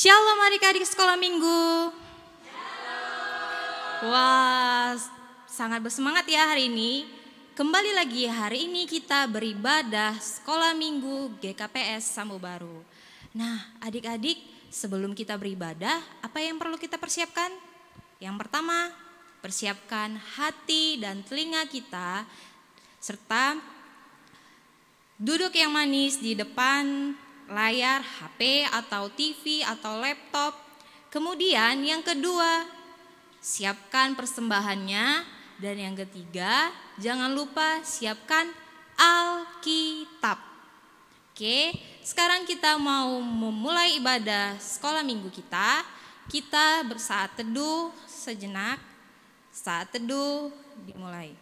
Shalom adik-adik sekolah minggu. Wah, sangat bersemangat ya hari ini. Kembali lagi hari ini kita beribadah sekolah minggu GKPS Sambu Baru. Nah adik-adik, sebelum kita beribadah, apa yang perlu kita persiapkan? Yang pertama, persiapkan hati dan telinga kita, serta duduk yang manis di depan layar HP atau TV atau laptop. Kemudian yang kedua, siapkan persembahannya. Dan yang ketiga, jangan lupa siapkan Alkitab. Oke, sekarang kita mau memulai ibadah sekolah minggu kita. Kita bersaat teduh sejenak. Saat teduh dimulai.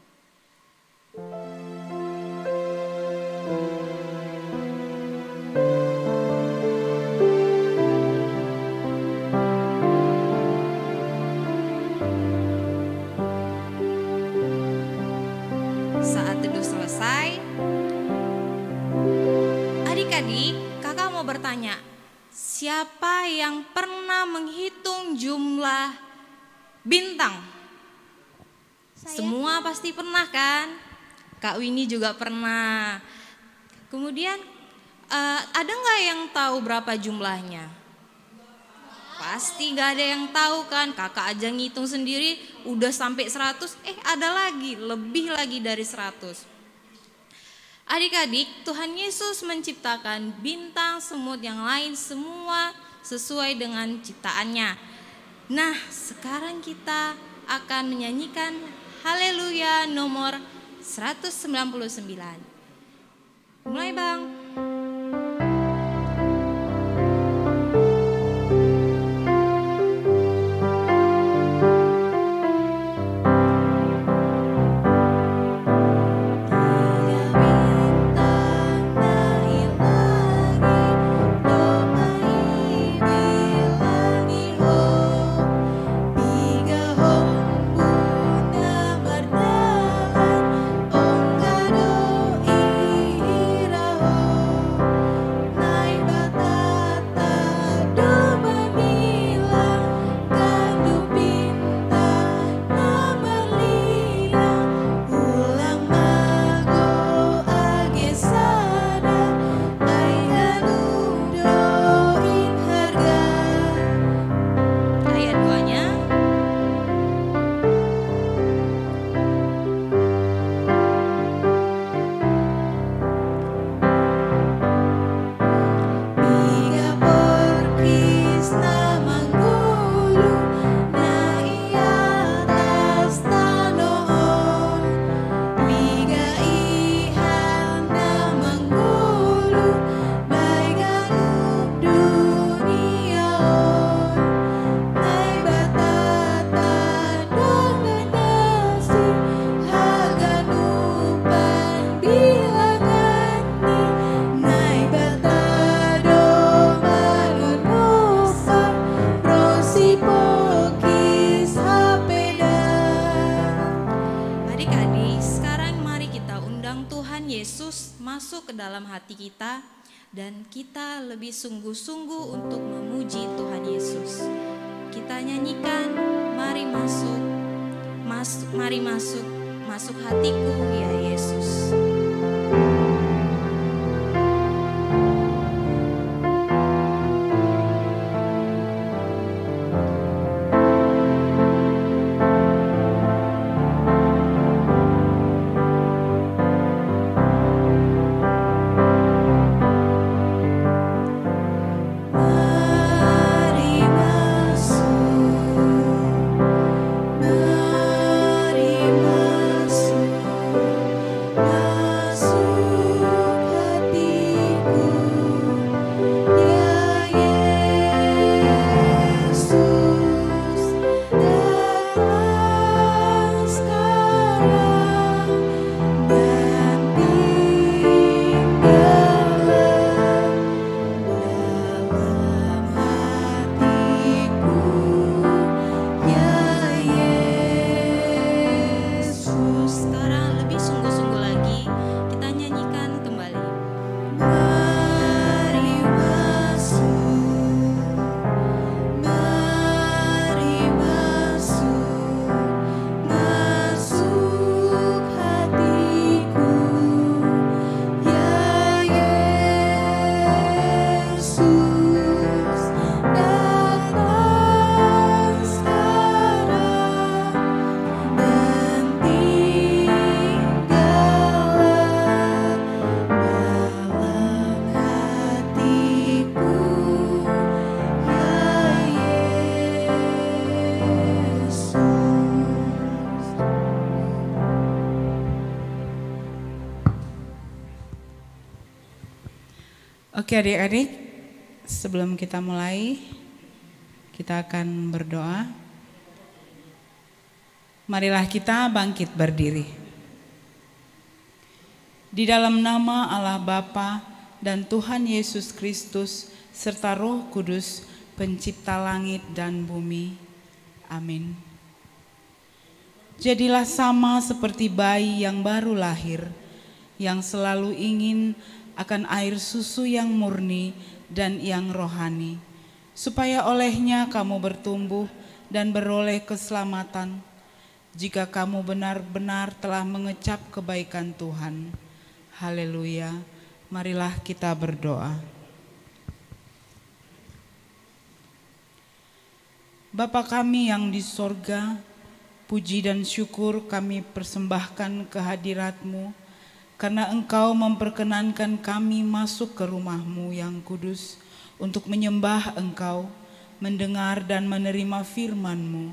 Saat teduh selesai, adik-adik, kakak mau bertanya, siapa yang pernah menghitung jumlah bintang? Semua pasti pernah kan? Kak Winnie juga pernah. Kemudian ada nggak yang tahu berapa jumlahnya? Pasti gak ada yang tahu kan, kakak aja ngitung sendiri udah sampai 100, ada lagi, lebih lagi dari 100. Adik-adik, Tuhan Yesus menciptakan bintang, semut, yang lain semua sesuai dengan ciptaannya. Nah, sekarang kita akan menyanyikan Haleluya nomor 199. Mulai Bang. Kita dan kita lebih sungguh-sungguh untuk memuji Tuhan Yesus. Kita nyanyikan, mari masuk, mari masuk hatiku ya Yesus. Mari masuk Oke adik-adik, sebelum kita mulai, kita akan berdoa. Marilah kita bangkit berdiri. Di dalam nama Allah Bapa dan Tuhan Yesus Kristus serta Roh Kudus, pencipta langit dan bumi. Amin. Jadilah sama seperti bayi yang baru lahir, yang selalu ingin akan air susu yang murni dan yang rohani, supaya olehnya kamu bertumbuh dan beroleh keselamatan, jika kamu benar-benar telah mengecap kebaikan Tuhan. Haleluya. Marilah kita berdoa. Bapa kami yang di sorga, puji dan syukur kami persembahkan kehadirat-Mu, karena Engkau memperkenankan kami masuk ke rumah-Mu yang kudus untuk menyembah Engkau, mendengar dan menerima firman-Mu.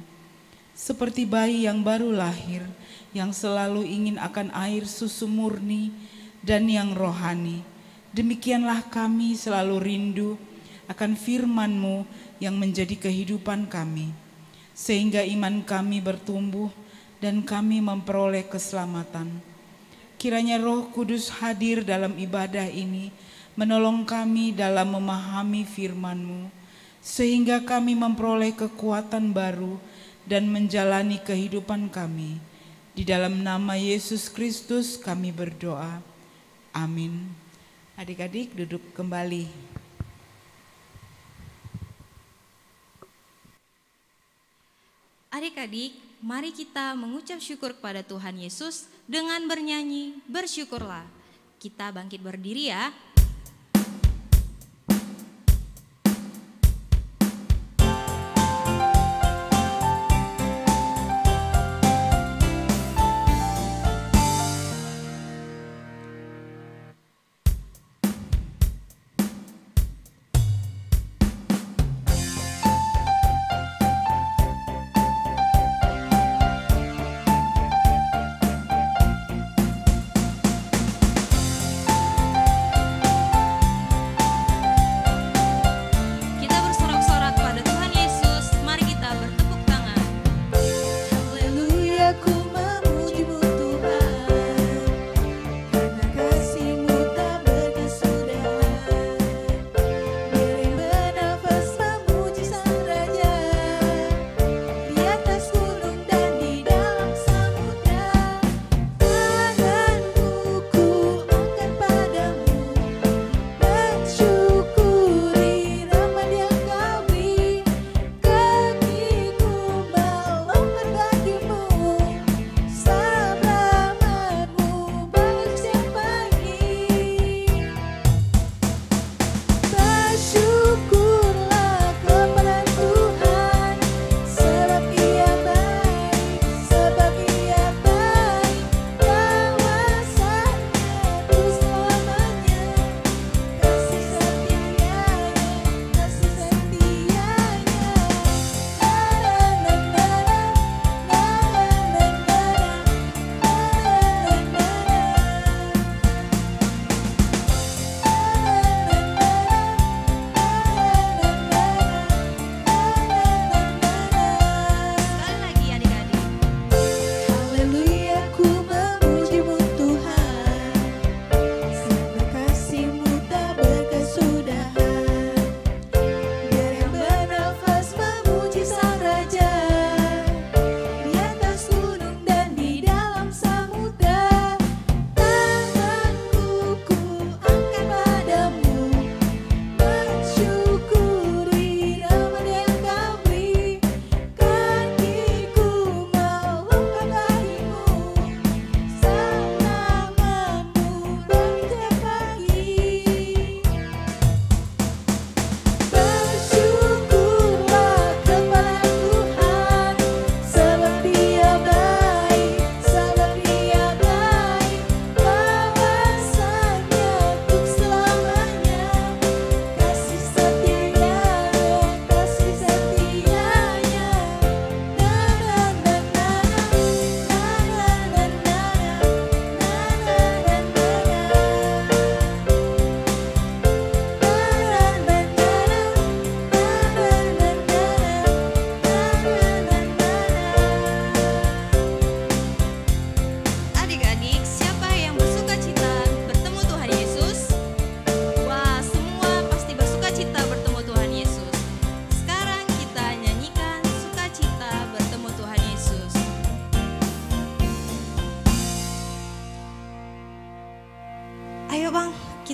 Seperti bayi yang baru lahir, yang selalu ingin akan air susu murni dan yang rohani, demikianlah kami selalu rindu akan firman-Mu yang menjadi kehidupan kami, sehingga iman kami bertumbuh dan kami memperoleh keselamatan. Kiranya Roh Kudus hadir dalam ibadah ini, menolong kami dalam memahami firman-Mu, sehingga kami memperoleh kekuatan baru dan menjalani kehidupan kami. Di dalam nama Yesus Kristus kami berdoa. Amin. Adik-adik duduk kembali. Adik-adik, mari kita mengucap syukur kepada Tuhan Yesus dengan bernyanyi, bersyukurlah. Kita bangkit berdiri ya.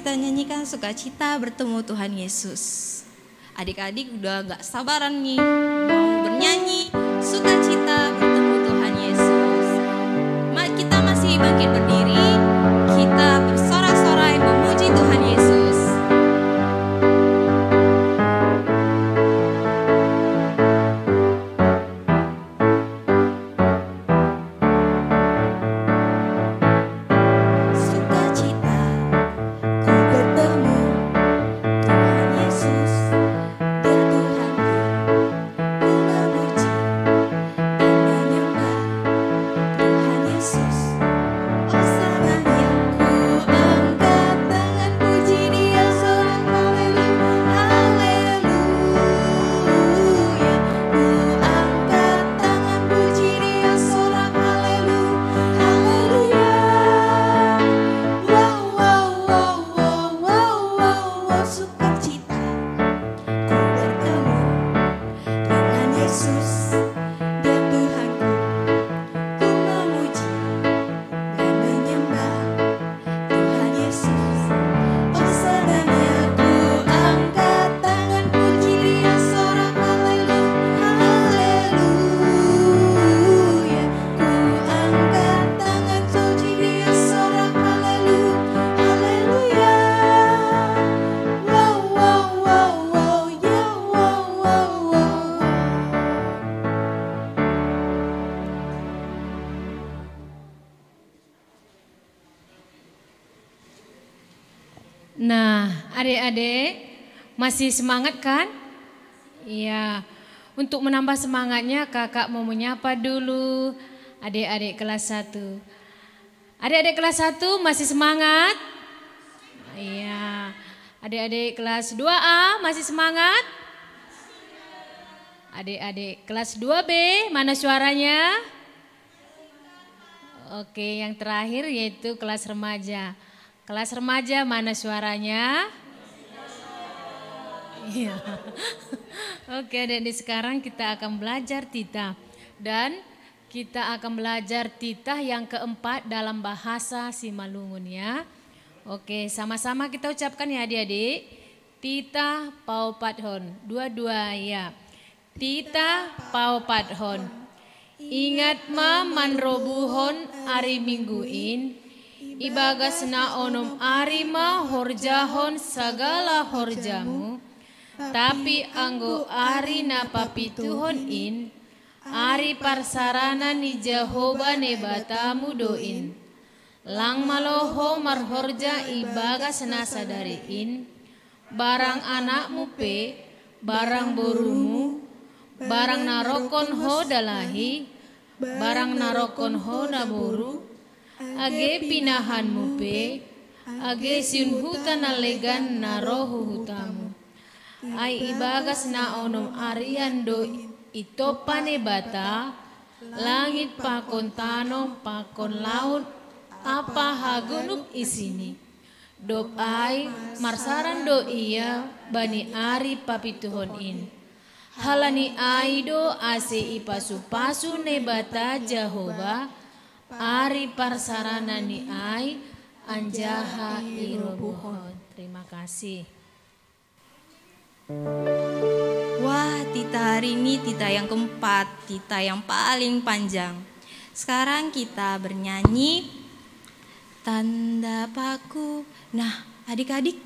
kita nyanyikan sukacita bertemu Tuhan Yesus. Adik-adik udah gak sabaran nih mau bernyanyi sukacita bertemu Tuhan Yesus. Kita masih bangkit berdiri, kita bersorak-sorai memuji Tuhan Yesus. Nah, adik-adik masih semangat kan? Iya, untuk menambah semangatnya kakak mau menyapa dulu adik-adik kelas 1. Adik-adik kelas 1 masih semangat? Iya, adik-adik kelas 2A masih semangat? Adik-adik kelas 2B mana suaranya? Oke, yang terakhir yaitu kelas remaja. Kelas remaja mana suaranya? Iya. Oke, adik-adik sekarang kita akan belajar titah. Dan kita akan belajar titah yang keempat dalam bahasa Simalungun ya. Oke, sama-sama kita ucapkan ya adik-adik. Titah pau pathon. Dua-dua ya. Titah pau pathon. Ingat ma manrobuhon ari mingguin. Ibagasna onom arima horjahon sagala horjamu. Tapi anggo ari napapituhon in. Ari parsarana ni Jehovah nebatamu doin. Lang maloho marhorja ibagasna sadariin. Barang anakmu pe, barang borumu, barang narokon ho dalahi, barang narokon ho naboru. Age pinahanmu pe, age siun hutan alegan narohu hutamu. Ai ibagas na onom arian do itopane bata, langit pakon tanom pakon laut, apa hagunuk isini. Dop ai marsaran do iya bani ari papituhon in. Halani ai do ase ipasu-pasu ne bata Jehovah. Ari parsarana ni ai anjaha irobuhon. Terima kasih. Wah, titah hari ini titah yang keempat, titah yang paling panjang. Sekarang kita bernyanyi tanda paku. Nah, adik-adik,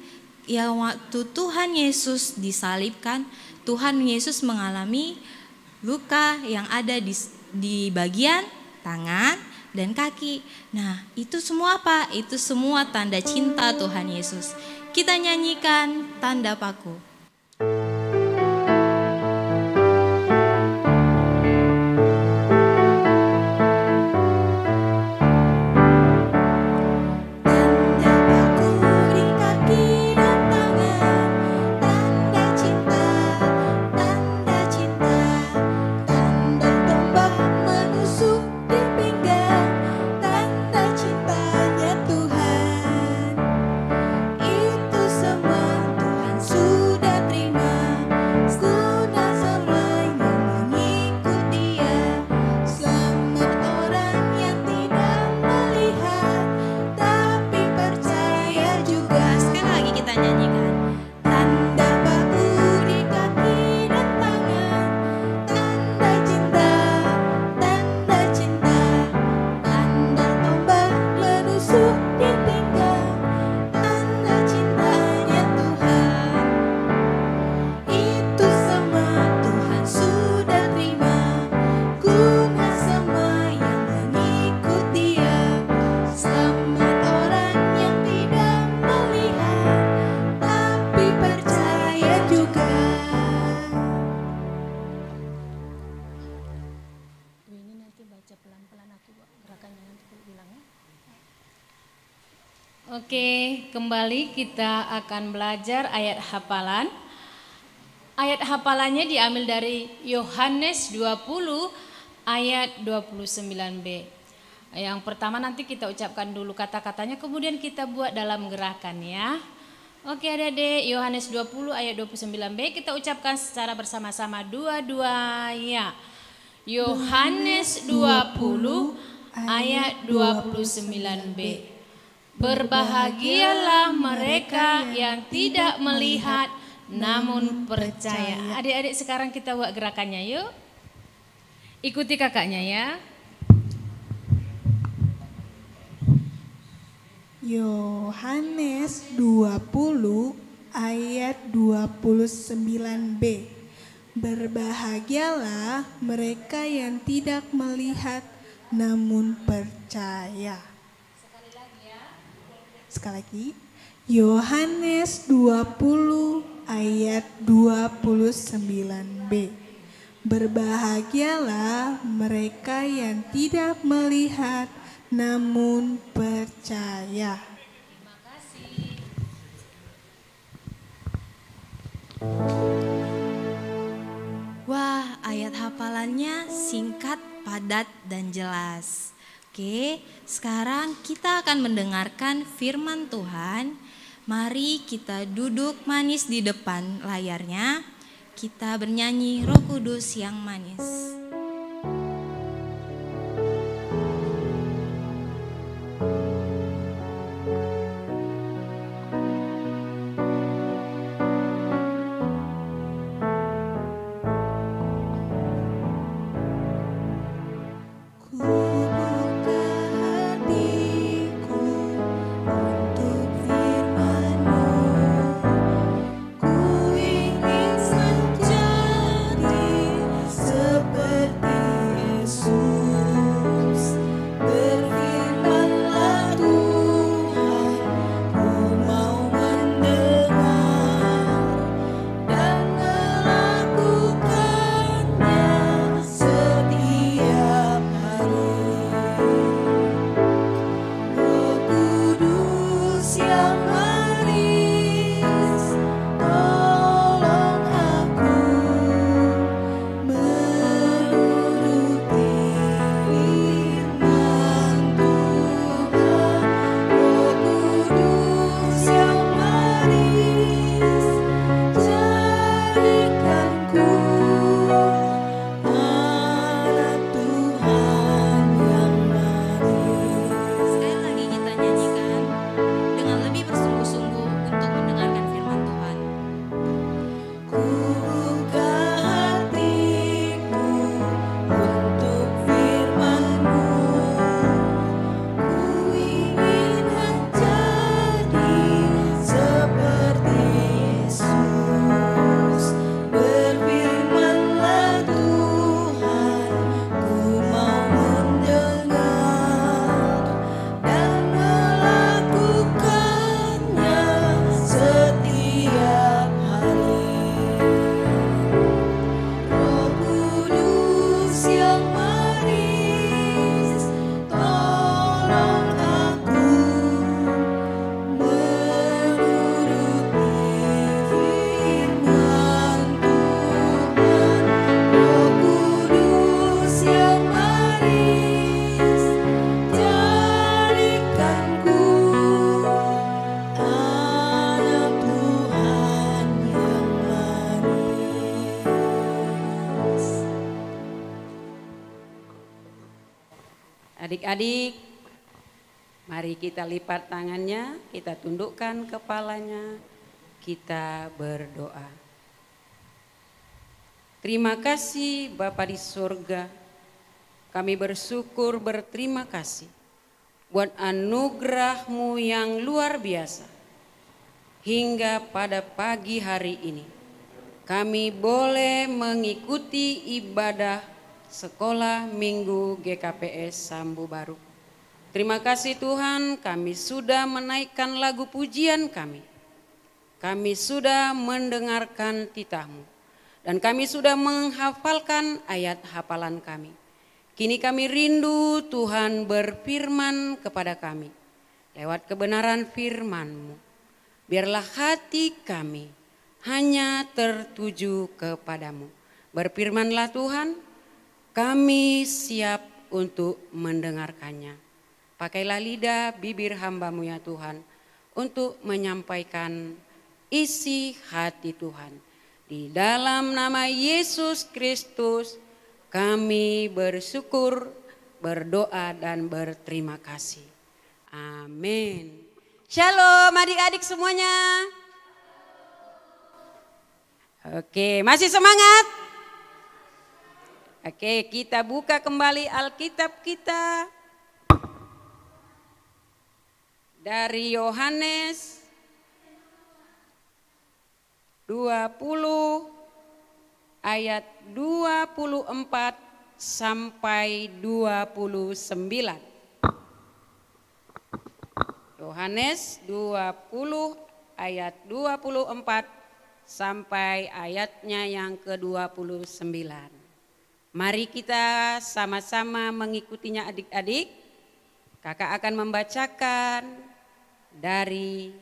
ya waktu Tuhan Yesus disalibkan, Tuhan Yesus mengalami luka yang ada di bagian tangan dan kaki. Nah, itu semua apa? Itu semua tanda cinta Tuhan Yesus. Kita nyanyikan tanda paku. Itu semua Tuhan sudah baca pelan-pelan aku gerakannya nanti aku bilang ya. Oke, kembali kita akan belajar ayat hafalan. Ayat hafalannya diambil dari Yohanes 20 ayat 29b. Yang pertama nanti kita ucapkan dulu kata-katanya, kemudian kita buat dalam gerakan ya. Oke adik-adik, Yohanes 20 ayat 29b kita ucapkan secara bersama-sama dua-dua ya. Yohanes 20 ayat 29b. Berbahagialah mereka yang tidak melihat namun percaya. Adik-adik sekarang kita buat gerakannya yuk. Ikuti kakaknya ya. Yohanes 20 ayat 29b. Berbahagialah mereka yang tidak melihat namun percaya. Sekali lagi. Yohanes 20 ayat 29b. Berbahagialah mereka yang tidak melihat namun percaya. Terima kasih. Wah, ayat hafalannya singkat, padat, dan jelas. Oke, sekarang kita akan mendengarkan firman Tuhan. Mari kita duduk manis di depan layarnya. Kita bernyanyi Roh Kudus yang manis. Adik-adik, mari kita lipat tangannya, kita tundukkan kepalanya, kita berdoa. Terima kasih Bapa di surga, kami bersyukur berterima kasih buat anugerah-Mu yang luar biasa. Hingga pada pagi hari ini, kami boleh mengikuti ibadah Sekolah Minggu GKPS Sambu Baru. Terima kasih Tuhan, kami sudah menaikkan lagu pujian kami. Kami sudah mendengarkan titah-Mu. Dan kami sudah menghafalkan ayat hafalan kami. Kini kami rindu Tuhan berfirman kepada kami lewat kebenaran firman-Mu. Biarlah hati kami hanya tertuju kepadamu. Berfirmanlah Tuhan, kami siap untuk mendengarkannya. Pakailah lidah bibir hamba-Mu ya Tuhan, untuk menyampaikan isi hati Tuhan. Di dalam nama Yesus Kristus kami bersyukur, berdoa dan berterima kasih. Amin. Shalom adik-adik semuanya. Oke, masih semangat? Oke, kita buka kembali Alkitab kita. Dari Yohanes 20 ayat 24 sampai 29. Yohanes 20 ayat 24 sampai ayatnya yang ke-29. Mari kita sama-sama mengikutinya adik-adik. Kakak akan membacakan dari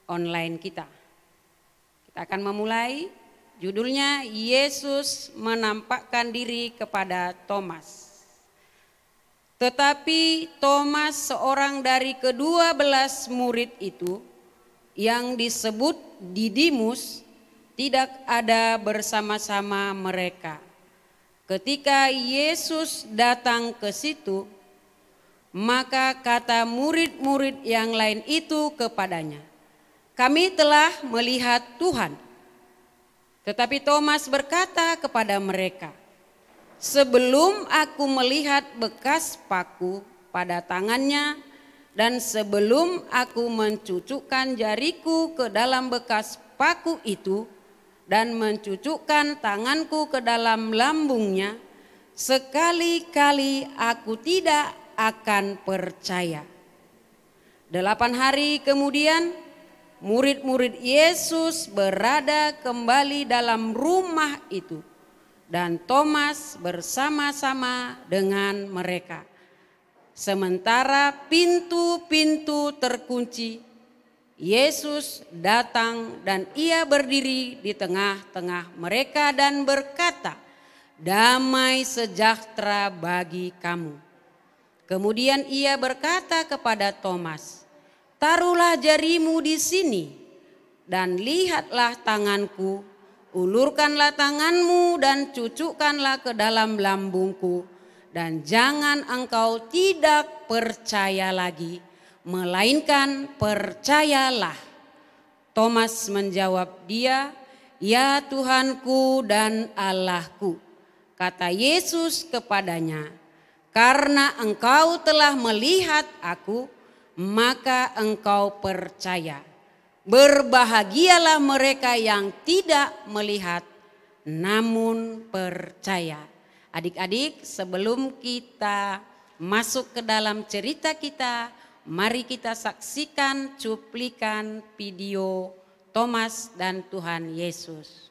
online kita. Kita akan memulai, judulnya Yesus menampakkan diri kepada Thomas. Tetapi Thomas, seorang dari ke-12 murid itu, yang disebut Didimus, tidak ada bersama-sama mereka. Ketika Yesus datang ke situ, maka kata murid-murid yang lain itu kepadanya, "Kami telah melihat Tuhan." Tetapi Thomas berkata kepada mereka, "Sebelum aku melihat bekas paku pada tangannya, dan sebelum aku mencucukkan jariku ke dalam bekas paku itu, dan mencucukkan tanganku ke dalam lambungnya, sekali-kali aku tidak akan percaya." 8 hari kemudian, murid-murid Yesus berada kembali dalam rumah itu, dan Thomas bersama-sama dengan mereka. Sementara pintu-pintu terkunci, Yesus datang dan ia berdiri di tengah-tengah mereka dan berkata, "Damai sejahtera bagi kamu." Kemudian ia berkata kepada Thomas, "Taruhlah jarimu di sini dan lihatlah tanganku, ulurkanlah tanganmu dan cucukkanlah ke dalam lambungku, dan jangan engkau tidak percaya lagi, melainkan percayalah." Thomas menjawab dia, "Ya Tuhanku dan Allahku." Kata Yesus kepadanya, "Karena engkau telah melihat aku, maka engkau percaya. Berbahagialah mereka yang tidak melihat, namun percaya." Adik-adik, sebelum kita masuk ke dalam cerita kita, mari kita saksikan cuplikan video Thomas dan Tuhan Yesus.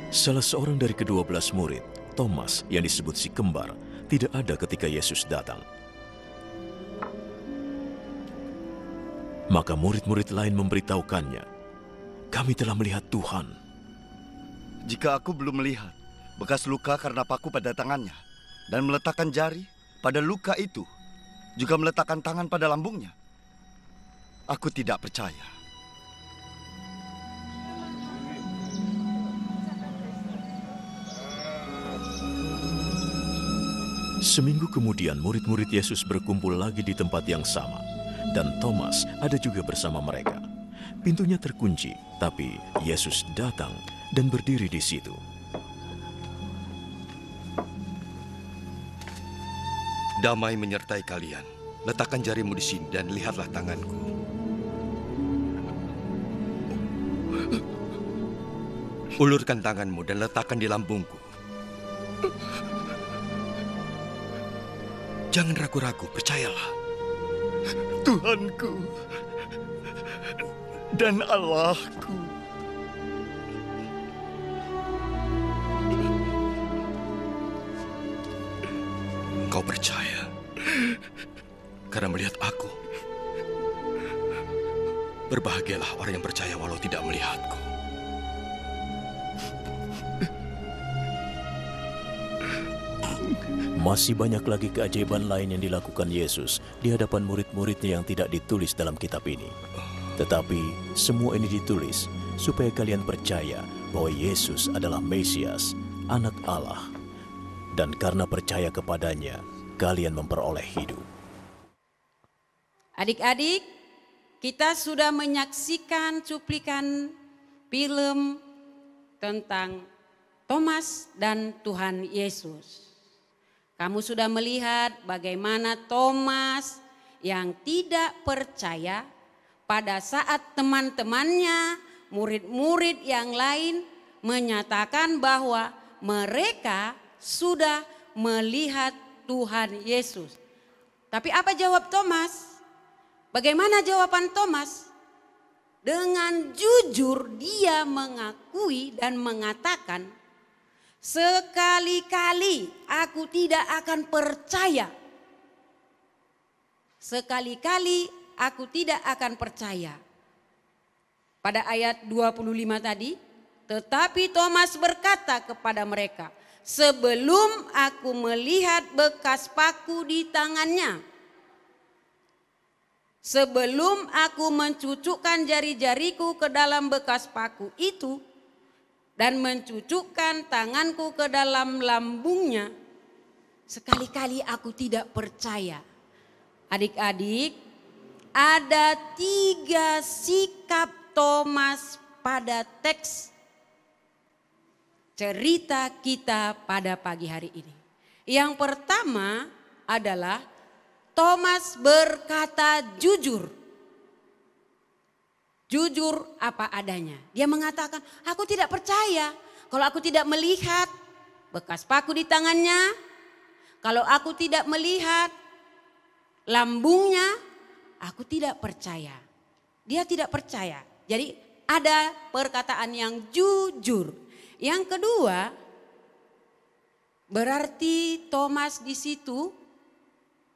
Salah seorang dari ke-12 murid, Thomas yang disebut si kembar, tidak ada ketika Yesus datang. Maka murid-murid lain memberitahukannya, "Kami telah melihat Tuhan." "Jika aku belum melihat bekas luka karena paku pada tangannya, dan meletakkan jari pada luka itu, juga meletakkan tangan pada lambungnya, aku tidak percaya." Seminggu kemudian murid-murid Yesus berkumpul lagi di tempat yang sama, dan Thomas ada juga bersama mereka. Pintunya terkunci, tapi Yesus datang dan berdiri di situ. "Damai menyertai kalian. Letakkan jarimu di sini dan lihatlah tanganku. Ulurkan tanganmu dan letakkan di lambungku. Jangan ragu-ragu, percayalah. Tuhanku dan Allahku. Engkau percaya karena melihat aku. Berbahagialah orang yang percaya walau tidak melihatku. Masih banyak lagi keajaiban lain yang dilakukan Yesus di hadapan murid-muridnya yang tidak ditulis dalam kitab ini. Tetapi semua ini ditulis supaya kalian percaya bahwa Yesus adalah Mesias, Anak Allah. Dan karena percaya kepadanya, kalian memperoleh hidup. Adik-adik, kita sudah menyaksikan cuplikan film tentang Thomas dan Tuhan Yesus. Kamu sudah melihat bagaimana Thomas yang tidak percaya pada saat teman-temannya, murid-murid yang lain menyatakan bahwa mereka sudah melihat Tuhan Yesus. Tapi apa jawab Thomas? Bagaimana jawaban Thomas? Dengan jujur dia mengakui dan mengatakan, sekali-kali aku tidak akan percaya. Sekali-kali aku tidak akan percaya. Pada ayat 25 tadi, tetapi Thomas berkata kepada mereka, sebelum aku melihat bekas paku di tangannya, sebelum aku mencucukkan jari-jariku ke dalam bekas paku itu, dan mencucukkan tanganku ke dalam lambungnya, sekali-kali aku tidak percaya. Adik-adik, ada 3 sikap Thomas pada teks cerita kita pada pagi hari ini. Yang pertama adalah Thomas berkata jujur. Jujur apa adanya. Dia mengatakan, aku tidak percaya kalau aku tidak melihat bekas paku di tangannya. Kalau aku tidak melihat lambungnya, aku tidak percaya. Dia tidak percaya. Jadi ada perkataan yang jujur. Yang kedua, berarti Thomas di situ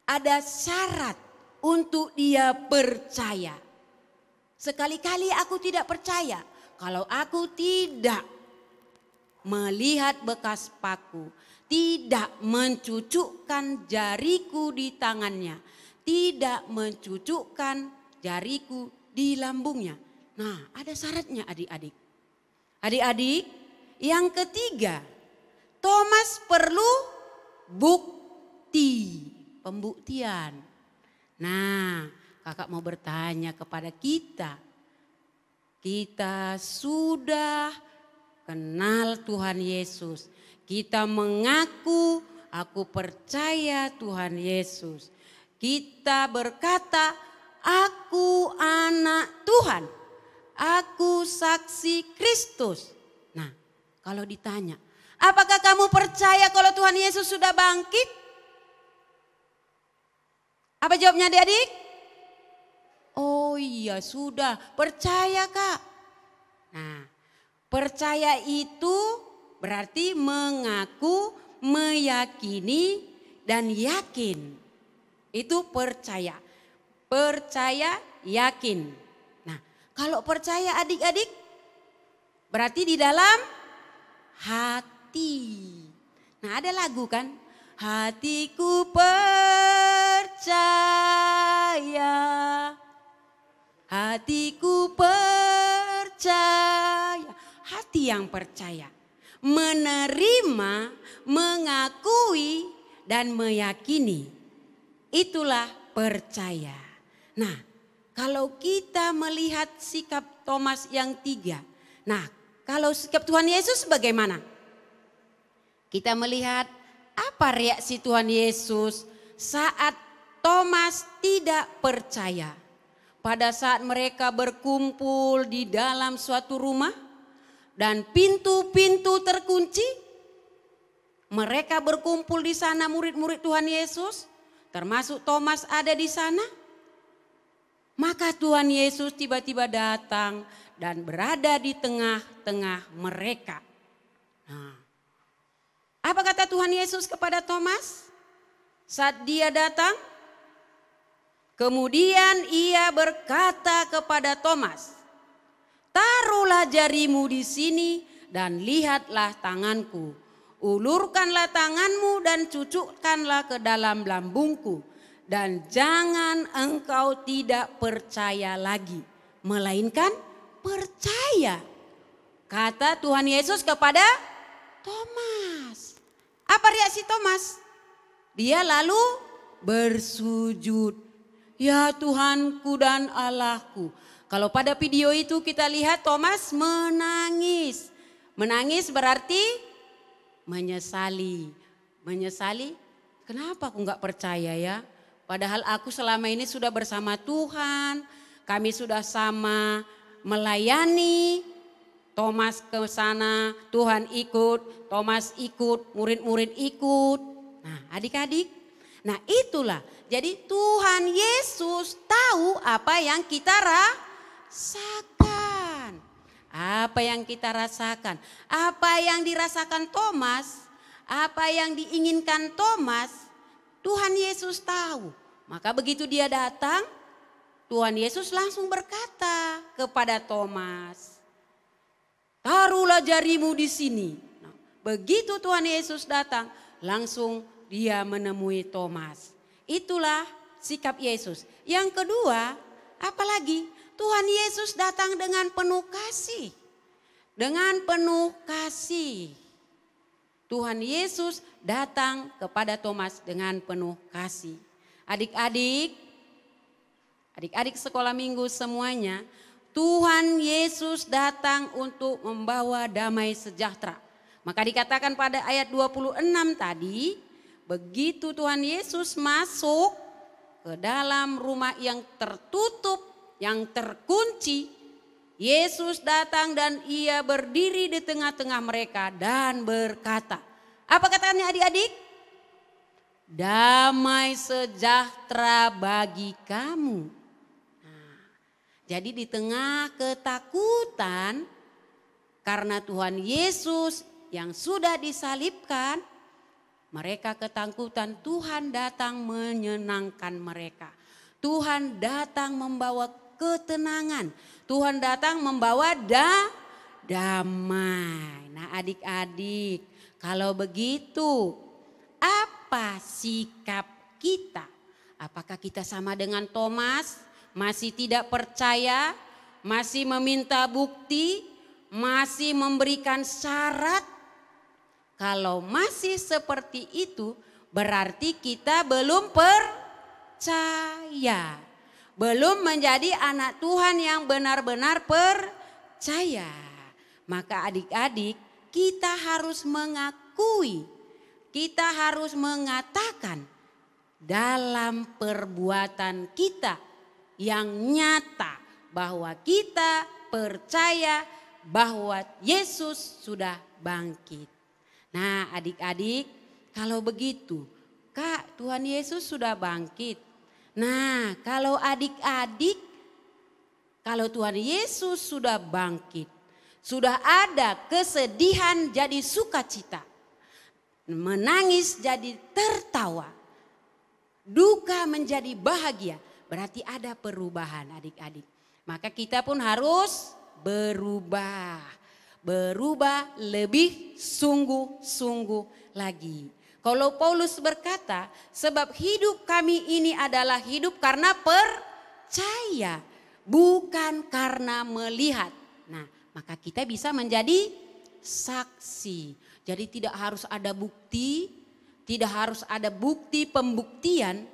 ada syarat untuk dia percaya. Sekali-kali aku tidak percaya kalau aku tidak melihat bekas paku, tidak mencucukkan jariku di tangannya, tidak mencucukkan jariku di lambungnya. Nah, ada syaratnya adik-adik. Adik-adik, yang ketiga, Thomas perlu bukti, pembuktian. Nah, kakak mau bertanya kepada kita. Kita sudah kenal Tuhan Yesus. Kita mengaku, aku percaya Tuhan Yesus. Kita berkata, aku anak Tuhan. Aku saksi Kristus. Nah, kalau ditanya, apakah kamu percaya kalau Tuhan Yesus sudah bangkit? Apa jawabnya adik-adik? Oh iya sudah, percaya Kak. Nah, percaya itu berarti mengaku, meyakini, dan yakin. Itu percaya. Percaya, yakin. Nah, kalau percaya adik-adik, berarti di dalam hati. Nah, ada lagu kan? Hatiku percaya. Hatiku percaya, hati yang percaya, menerima, mengakui, dan meyakini. Itulah percaya. Nah, kalau kita melihat sikap Thomas yang 3, nah kalau sikap Tuhan Yesus bagaimana? Kita melihat apa reaksi Tuhan Yesus saat Thomas tidak percaya. Pada saat mereka berkumpul di dalam suatu rumah dan pintu-pintu terkunci, mereka berkumpul di sana murid-murid Tuhan Yesus, termasuk Thomas ada di sana. Maka Tuhan Yesus tiba-tiba datang dan berada di tengah-tengah mereka. Nah, apa kata Tuhan Yesus kepada Thomas saat dia datang? Kemudian ia berkata kepada Thomas, taruhlah jarimu di sini dan lihatlah tanganku. Ulurkanlah tanganmu dan cucukkanlah ke dalam lambungku. Dan jangan engkau tidak percaya lagi, melainkan percaya. Kata Tuhan Yesus kepada Thomas. Apa reaksi Thomas? Dia lalu bersujud. Ya Tuhanku dan Allahku. Kalau pada video itu kita lihat Thomas menangis. Menangis berarti menyesali. Menyesali, kenapa aku nggak percaya ya? Padahal aku selama ini sudah bersama Tuhan. Kami sudah sama melayani. Thomas ke sana, Tuhan ikut, Thomas ikut, murid-murid ikut. Nah adik-adik, nah itulah. Jadi Tuhan Yesus tahu apa yang kita rasakan. Apa yang kita rasakan, apa yang dirasakan Thomas, apa yang diinginkan Thomas, Tuhan Yesus tahu. Maka begitu dia datang, Tuhan Yesus langsung berkata kepada Thomas, taruhlah jarimu di sini. Nah, begitu Tuhan Yesus datang, langsung dia menemui Thomas. Itulah sikap Yesus. Yang kedua, apalagi Tuhan Yesus datang dengan penuh kasih. Dengan penuh kasih. Tuhan Yesus datang kepada Thomas dengan penuh kasih. Adik-adik sekolah minggu semuanya, Tuhan Yesus datang untuk membawa damai sejahtera. Maka dikatakan pada ayat 26 tadi, begitu Tuhan Yesus masuk ke dalam rumah yang tertutup, yang terkunci, Yesus datang dan ia berdiri di tengah-tengah mereka dan berkata, apa katanya adik-adik? Damai sejahtera bagi kamu. Nah, jadi di tengah ketakutan karena Tuhan Yesus yang sudah disalibkan, mereka ketakutan, Tuhan datang menyenangkan mereka. Tuhan datang membawa ketenangan. Tuhan datang membawa damai. Nah adik-adik, kalau begitu apa sikap kita? Apakah kita sama dengan Thomas? Masih tidak percaya? Masih meminta bukti? Masih memberikan syarat? Kalau masih seperti itu berarti kita belum percaya. Belum menjadi anak Tuhan yang benar-benar percaya. Maka adik-adik kita harus mengakui, kita harus mengatakan dalam perbuatan kita yang nyata bahwa kita percaya bahwa Yesus sudah bangkit. Nah adik-adik kalau begitu, Kak Tuhan Yesus sudah bangkit. Nah kalau adik-adik, kalau Tuhan Yesus sudah bangkit, sudah ada kesedihan jadi sukacita, menangis jadi tertawa, duka menjadi bahagia, berarti ada perubahan adik-adik. Maka kita pun harus berubah, berubah lebih sungguh-sungguh lagi. Kalau Paulus berkata, sebab hidup kami ini adalah hidup karena percaya, bukan karena melihat. Nah, maka kita bisa menjadi saksi. Jadi tidak harus ada bukti, tidak harus ada bukti pembuktian,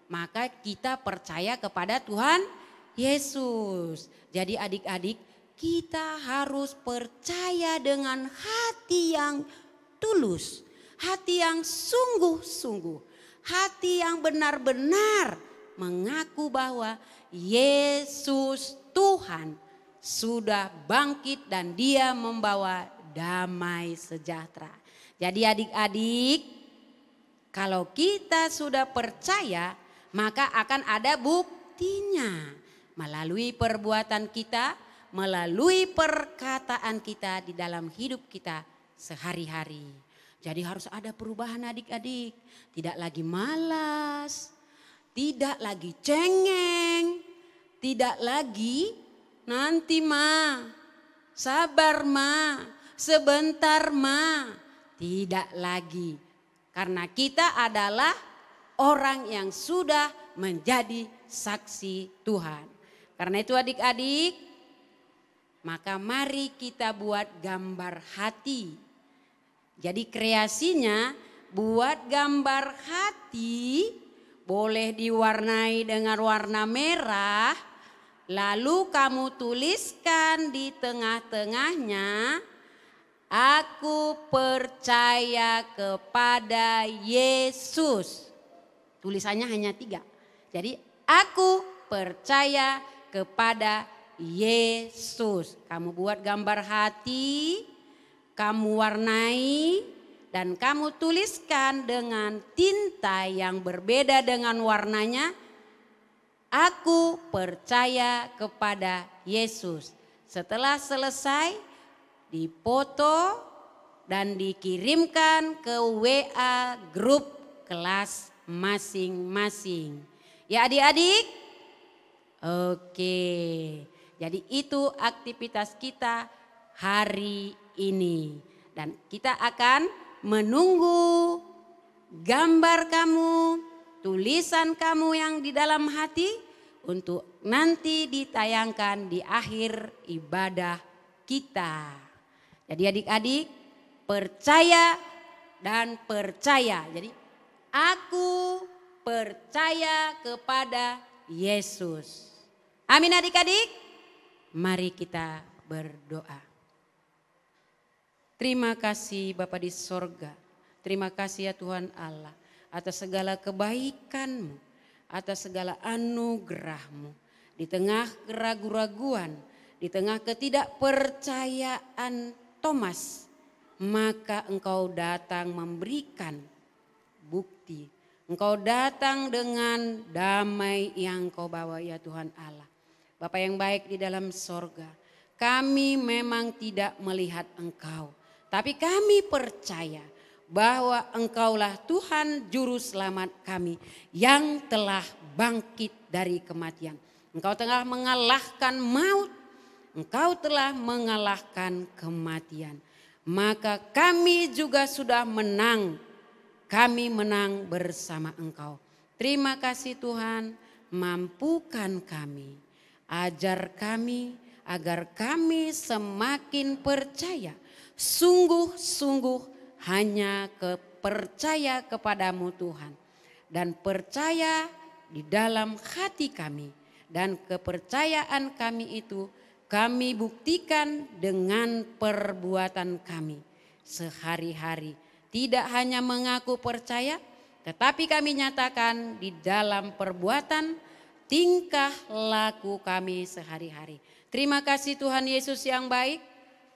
maka kita percaya kepada Tuhan Yesus. Jadi adik-adik, kita harus percaya dengan hati yang tulus. Hati yang sungguh-sungguh, hati yang benar-benar mengaku bahwa Yesus Tuhan sudah bangkit dan dia membawa damai sejahtera. Jadi adik-adik, Kalau kita sudah percaya, maka akan ada buktinya. Melalui perbuatan kita, melalui perkataan kita di dalam hidup kita sehari-hari. Jadi harus ada perubahan adik-adik. Tidak lagi malas, tidak lagi cengeng, tidak lagi nanti ma, sabar ma, sebentar ma. Tidak lagi. Karena kita adalah orang yang sudah menjadi saksi Tuhan. Karena itu adik-adik, maka mari kita buat gambar hati. Jadi kreasinya buat gambar hati, boleh diwarnai dengan warna merah. Lalu kamu tuliskan di tengah-tengahnya, aku percaya kepada Yesus. Tulisannya hanya 3. Jadi aku percaya kepada Yesus. Kamu buat gambar hati, kamu warnai, dan kamu tuliskan dengan tinta yang berbeda dengan warnanya. Aku percaya kepada Yesus. Setelah selesai, dipoto dan dikirimkan ke WA grup kelas masing-masing. Ya adik-adik? Oke. Jadi itu aktivitas kita hari ini. Dan kita akan menunggu gambar kamu, tulisan kamu yang di dalam hati untuk nanti ditayangkan di akhir ibadah kita. Jadi adik-adik, percaya dan percaya. Jadi aku percaya kepada Yesus. Amin adik-adik. Mari kita berdoa. Terima kasih Bapa di sorga. Terima kasih ya Tuhan Allah atas segala kebaikan-Mu, atas segala anugerah-Mu. Di tengah keraguan-raguan, di tengah ketidakpercayaan Thomas, maka Engkau datang memberikan bukti. Engkau datang dengan damai yang Kau bawa ya Tuhan Allah. Bapa yang baik di dalam sorga, kami memang tidak melihat Engkau, tapi kami percaya bahwa Engkaulah Tuhan Juru Selamat kami yang telah bangkit dari kematian. Engkau telah mengalahkan maut, Engkau telah mengalahkan kematian. Maka kami juga sudah menang, kami menang bersama Engkau. Terima kasih Tuhan, mampukan kami, ajar kami agar kami semakin percaya, sungguh-sungguh hanya percaya kepadamu Tuhan. Dan percaya di dalam hati kami. Dan kepercayaan kami itu kami buktikan dengan perbuatan kami sehari-hari. Tidak hanya mengaku percaya, tetapi kami nyatakan di dalam perbuatan, tingkah laku kami sehari-hari. Terima kasih Tuhan Yesus yang baik.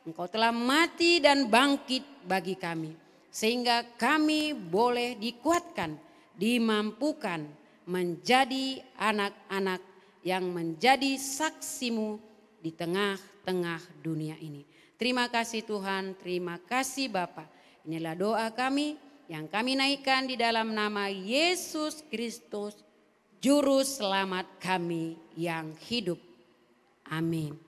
Engkau telah mati dan bangkit bagi kami. Sehingga kami boleh dikuatkan, dimampukan menjadi anak-anak yang menjadi saksi-Mu di tengah-tengah dunia ini. Terima kasih Tuhan, terima kasih Bapa. Inilah doa kami yang kami naikkan di dalam nama Yesus Kristus, Juru Selamat kami yang hidup. Amin.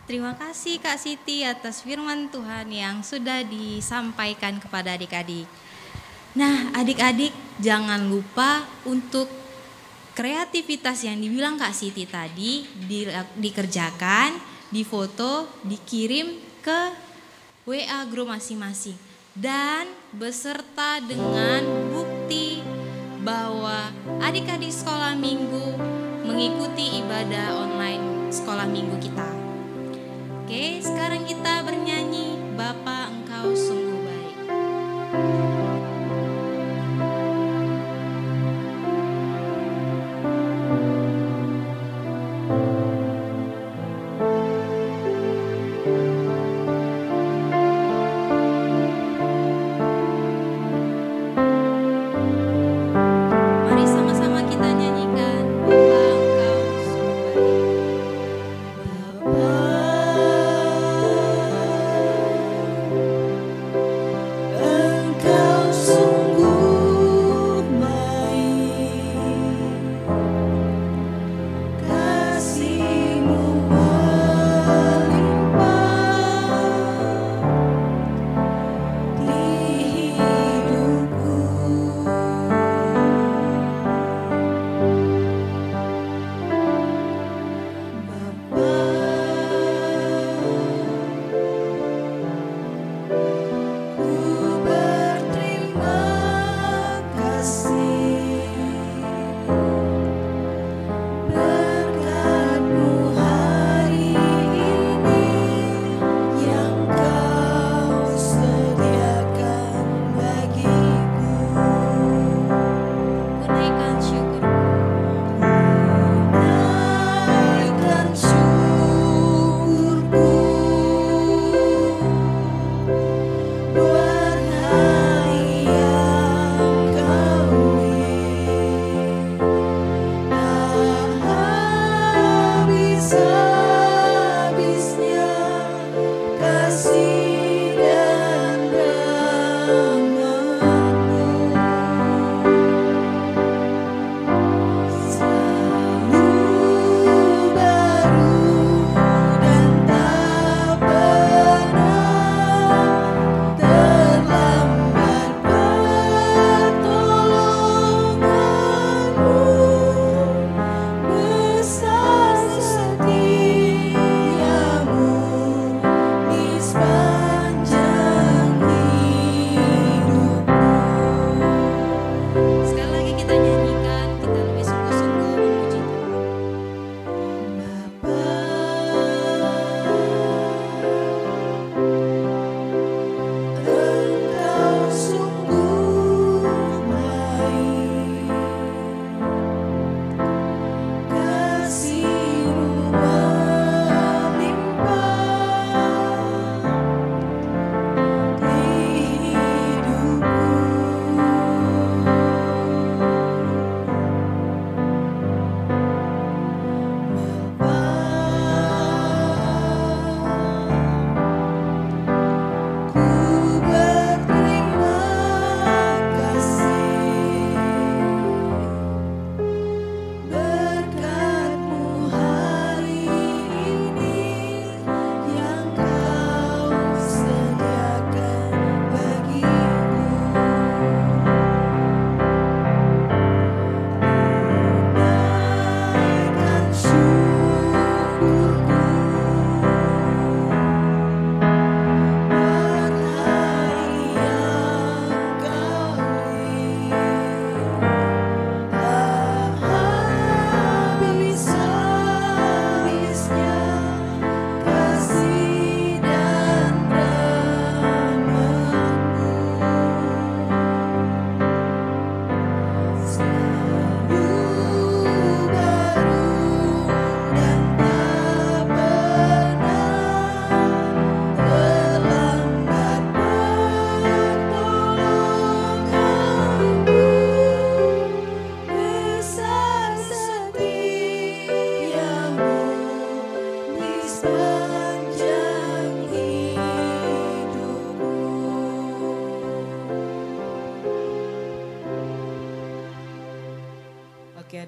Terima kasih Kak Siti atas firman Tuhan yang sudah disampaikan kepada adik-adik. Nah adik-adik jangan lupa untuk kreativitas yang dibilang Kak Siti tadi dikerjakan, difoto, dikirim ke WA grup masing-masing. Dan beserta dengan bukti bahwa adik-adik sekolah minggu mengikuti ibadah online sekolah minggu kita. Oke, sekarang kita bernyanyi Bapa Engkau Sungguh Baik.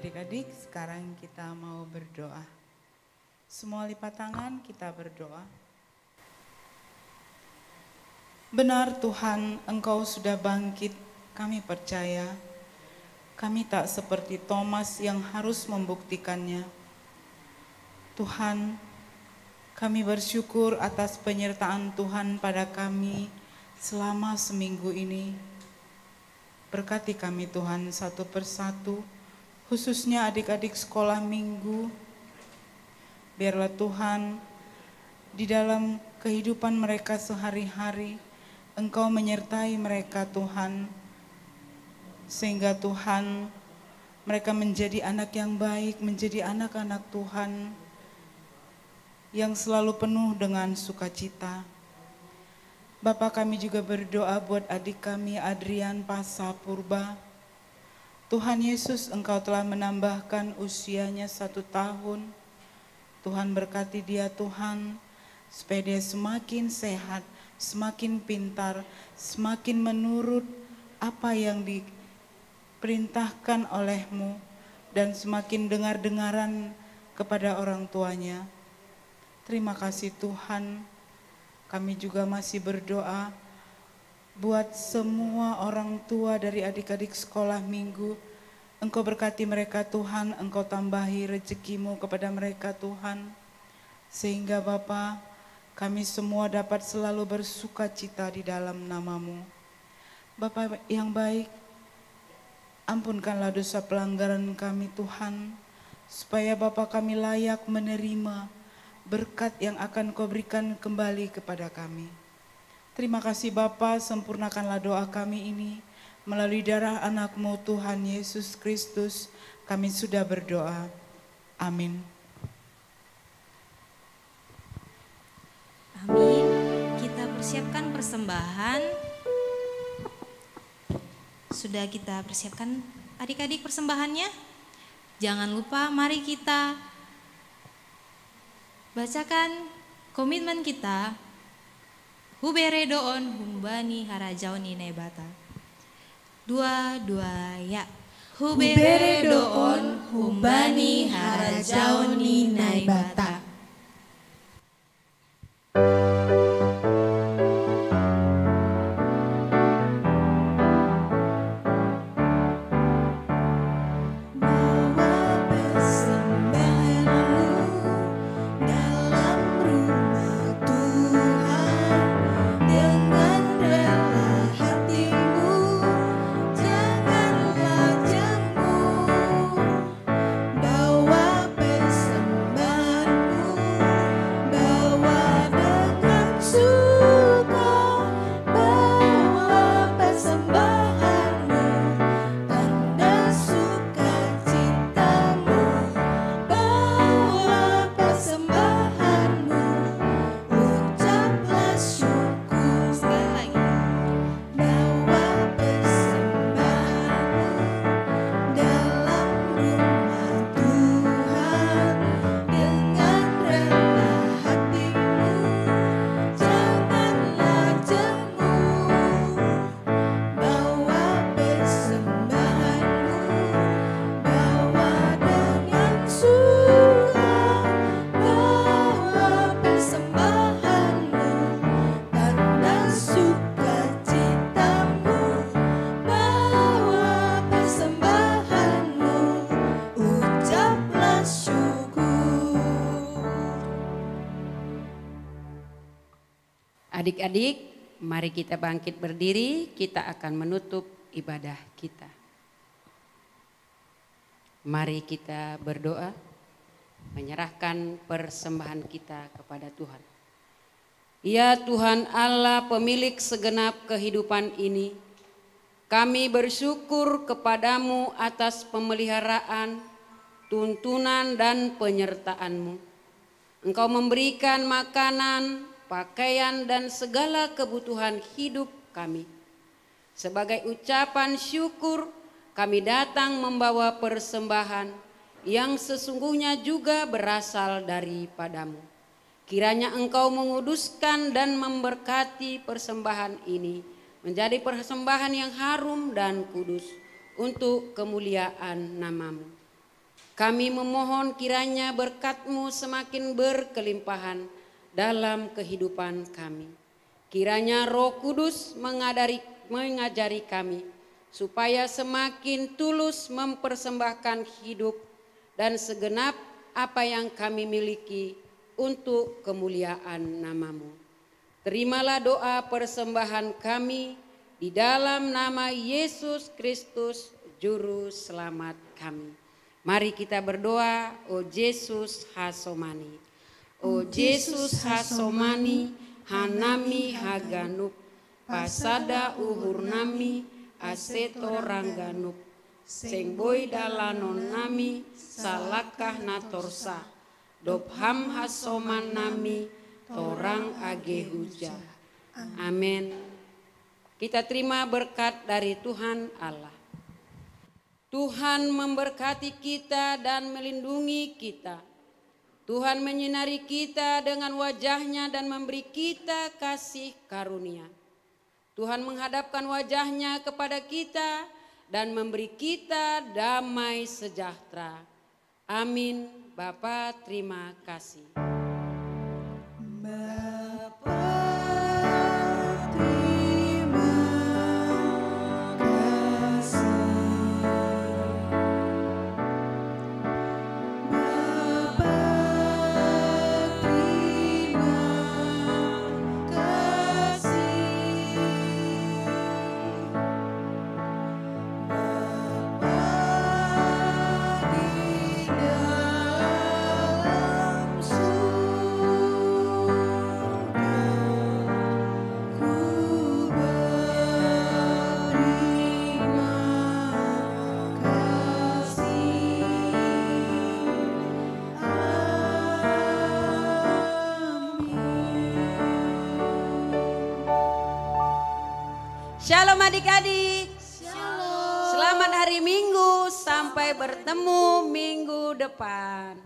Adik-adik, sekarang kita mau berdoa. Semua lipat tangan, kita berdoa. Benar Tuhan, Engkau sudah bangkit, kami percaya. Kami tak seperti Thomas yang harus membuktikannya. Tuhan, kami bersyukur atas penyertaan Tuhan pada kami selama seminggu ini. Berkati kami Tuhan satu persatu, khususnya adik-adik sekolah minggu. Biarlah Tuhan, di dalam kehidupan mereka sehari-hari, Engkau menyertai mereka Tuhan, sehingga Tuhan mereka menjadi anak yang baik, menjadi anak-anak Tuhan yang selalu penuh dengan sukacita. Bapa, kami juga berdoa buat adik kami Adrian Pasa Purba. Tuhan Yesus, Engkau telah menambahkan usianya 1 tahun. Tuhan berkati dia Tuhan, supaya dia semakin sehat, semakin pintar, semakin menurut apa yang diperintahkan oleh-Mu, dan semakin dengar-dengaran kepada orang tuanya. Terima kasih Tuhan. Kami juga masih berdoa buat semua orang tua dari adik-adik sekolah minggu. Engkau berkati mereka Tuhan, Engkau tambahi rezeki-Mu kepada mereka Tuhan. Sehingga Bapa, kami semua dapat selalu bersuka cita di dalam nama-Mu. Bapa yang baik, ampunkanlah dosa pelanggaran kami Tuhan, supaya Bapa kami layak menerima berkat yang akan Kau berikan kembali kepada kami. Terima kasih Bapa, sempurnakanlah doa kami ini. Melalui darah anak-Mu Tuhan Yesus Kristus, kami sudah berdoa. Amin. Amin. Kita persiapkan persembahan. Sudah kita persiapkan adik-adik persembahannya? Jangan lupa mari kita bacakan komitmen kita. Hubere doon humbani harajauni nebata. 2 ya. Hubere doon humbani harajauni nebata. Adik-adik, mari kita bangkit berdiri, kita akan menutup ibadah kita. Mari kita berdoa, menyerahkan persembahan kita kepada Tuhan. Ya Tuhan Allah, pemilik segenap kehidupan ini, kami bersyukur kepadamu atas pemeliharaan, tuntunan dan penyertaan-Mu. Engkau memberikan makanan, pakaian dan segala kebutuhan hidup kami. Sebagai ucapan syukur, kami datang membawa persembahan yang sesungguhnya juga berasal daripadamu. Kiranya Engkau menguduskan dan memberkati persembahan ini menjadi persembahan yang harum dan kudus untuk kemuliaan nama-Mu. Kami memohon kiranya berkat-Mu semakin berkelimpahan dalam kehidupan kami. Kiranya Roh Kudus mengajari kami supaya semakin tulus mempersembahkan hidup dan segenap apa yang kami miliki untuk kemuliaan nama-Mu. Terimalah doa persembahan kami di dalam nama Yesus Kristus, Juru Selamat kami. Mari kita berdoa, O Yesus Hasomani. O Yesus Hasomani, hanami haganuk, pasada uhur nami, aseto rangganuk, sengboi dalanon nami, salakah natorsa, dobham hasoman nami, torang age huja. Amin. Kita terima berkat dari Tuhan Allah. Tuhan memberkati kita dan melindungi kita. Tuhan menyinari kita dengan wajah-Nya dan memberi kita kasih karunia. Tuhan menghadapkan wajah-Nya kepada kita dan memberi kita damai sejahtera. Amin. Bapa, terima kasih. Shalom adik-adik. Shalom. Selamat hari Minggu, sampai bertemu minggu depan.